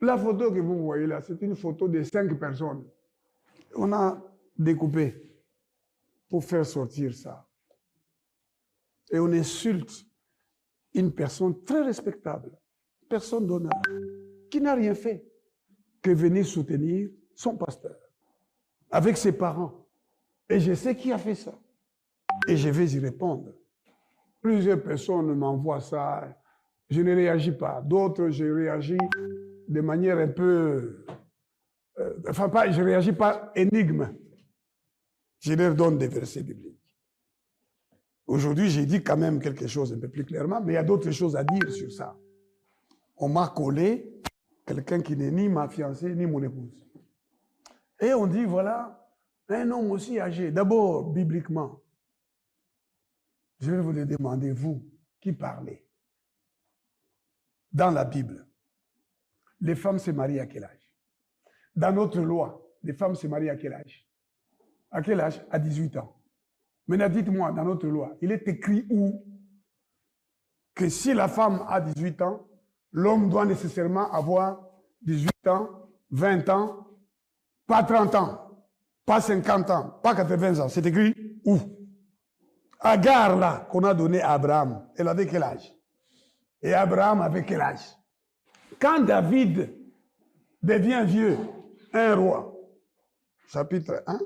La photo que vous voyez là, c'est une photo de 5 personnes. On a découpé pour faire sortir ça. Et on insulte une personne très respectable, personne d'honneur, qui n'a rien fait que venir soutenir son pasteur avec ses parents. Et je sais qui a fait ça. Et je vais y répondre. Plusieurs personnes m'envoient ça. Je ne réagis pas. D'autres, je réagis de manière un peu... je ne réagis pas énigme. Je leur donne des versets bibliques. Aujourd'hui, j'ai dit quand même quelque chose un peu plus clairement, mais il y a d'autres choses à dire sur ça. On m'a collé quelqu'un qui n'est ni ma fiancée, ni mon épouse. Et on dit, voilà, un homme aussi âgé. D'abord, bibliquement, je vais vous le demander, vous, qui parlez. Dans la Bible, les femmes se marient à quel âge? Dans notre loi, les femmes se marient à quel âge? À quel âge? À 18 ans. Maintenant, dites-moi, dans notre loi, il est écrit où que si la femme a 18 ans, l'homme doit nécessairement avoir 18 ans, 20 ans, pas 30 ans, pas 50 ans, pas 80 ans. C'est écrit où? Agar, là, qu'on a donné à Abraham, elle avait quel âge? Et Abraham avait quel âge? Quand David devient vieux, un roi, chapitre 1,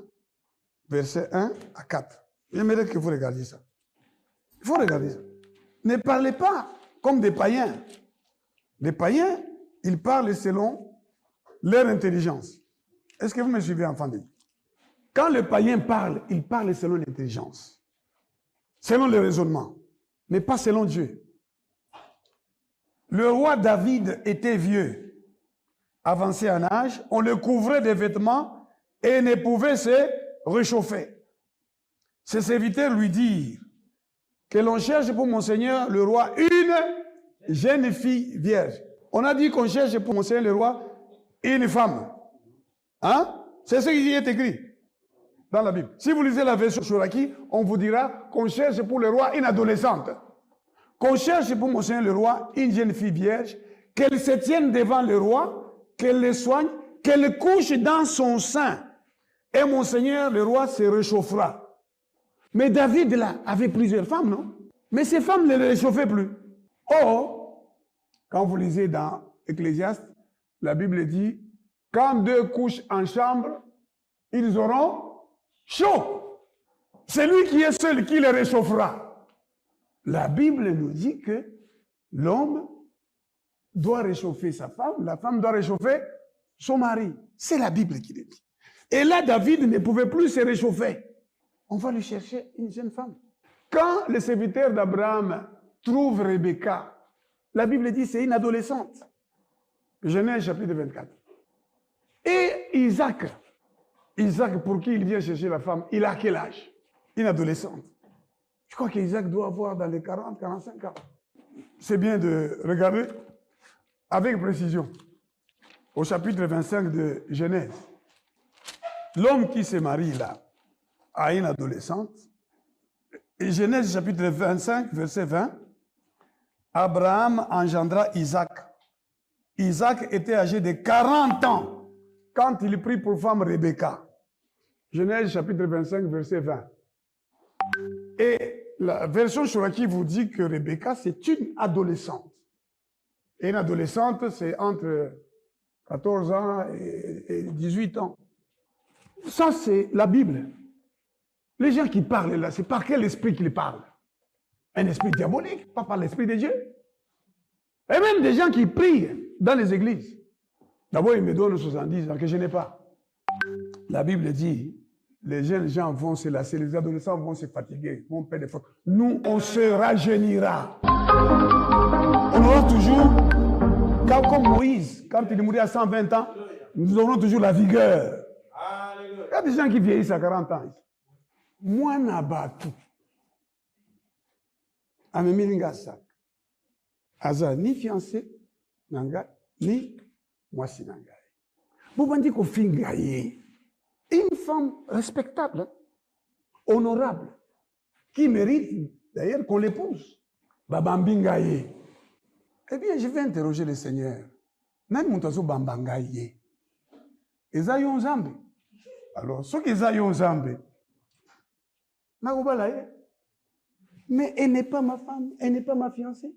verset 1 à 4. J'aimerais que vous regardiez ça. Il faut regarder ça. Ne parlez pas comme des païens. Les païens, ils parlent selon leur intelligence. Est-ce que vous me suivez, enfants de Dieu? Quand le païen parle, il parle selon l'intelligence, selon le raisonnement, mais pas selon Dieu. Le roi David était vieux, avancé en âge, on le couvrait de vêtements et ne pouvait se réchauffer. Ses serviteurs lui dirent que l'on cherche pour mon Seigneur le roi une jeune fille vierge. On a dit qu'on cherche pour mon Seigneur le roi une femme. Hein? C'est ce qui est écrit dans la Bible. Si vous lisez la version Chouraki, on vous dira qu'on cherche pour le roi une adolescente. Qu'on cherche pour mon Seigneur le roi une jeune fille vierge, qu'elle se tienne devant le roi, qu'elle le soigne, qu'elle couche dans son sein. Et mon Seigneur le roi se réchauffera. Mais David, là, avait plusieurs femmes, non? Mais ces femmes ne le réchauffaient plus. Or, quand vous lisez dans Ecclésiaste, la Bible dit, quand deux couchent en chambre, ils auront chaud. C'est lui qui est seul qui les réchauffera. La Bible nous dit que l'homme doit réchauffer sa femme, la femme doit réchauffer son mari. C'est la Bible qui le dit. Et là, David ne pouvait plus se réchauffer. On va lui chercher une jeune femme. Quand les serviteurs d'Abraham trouvent Rebecca, la Bible dit c'est une adolescente. Genèse chapitre 24. Et Isaac, pour qui il vient chercher la femme, il a quel âge? Une adolescente. Je crois qu'Isaac doit avoir dans les 40, 45 ans. C'est bien de regarder avec précision au chapitre 25 de Genèse. L'homme qui se marie là à une adolescente, et Genèse chapitre 25, verset 20, Abraham engendra Isaac. Isaac était âgé de 40 ans quand il prit pour femme Rebecca. Genèse chapitre 25, verset 20. Et la version Chouraki vous dit que Rebecca, c'est une adolescente. Et une adolescente, c'est entre 14 ans et 18 ans. Ça, c'est la Bible. Les gens qui parlent là, c'est par quel esprit qu'ils parlent? Un esprit diabolique, pas par l'esprit de Dieu. Et même des gens qui prient dans les églises. D'abord, ils me donnent 70 ans que je n'ai pas. La Bible dit, les jeunes gens vont se lasser, les adolescents vont se fatiguer, vont perdre des fois. Nous, on se rajeunira. On aura toujours, comme Moïse, quand il est mort à 120 ans, nous aurons toujours la vigueur. Il y a des gens qui vieillissent à 40 ans. Moi, Nabatu. Amemilingasak. Aza, ni fiancé, nanga, ni moisi nanga. Vous m'avez dit qu'on fingaye. Une femme respectable, honorable, qui mérite d'ailleurs qu'on l'épouse. Babambingaye. Eh bien, je vais interroger le Seigneur. Nani mutazo bambanga ye. Eza yo nzambe. Alors, ce qu'ils ont nzambe. Mais elle n'est pas ma femme, elle n'est pas ma fiancée.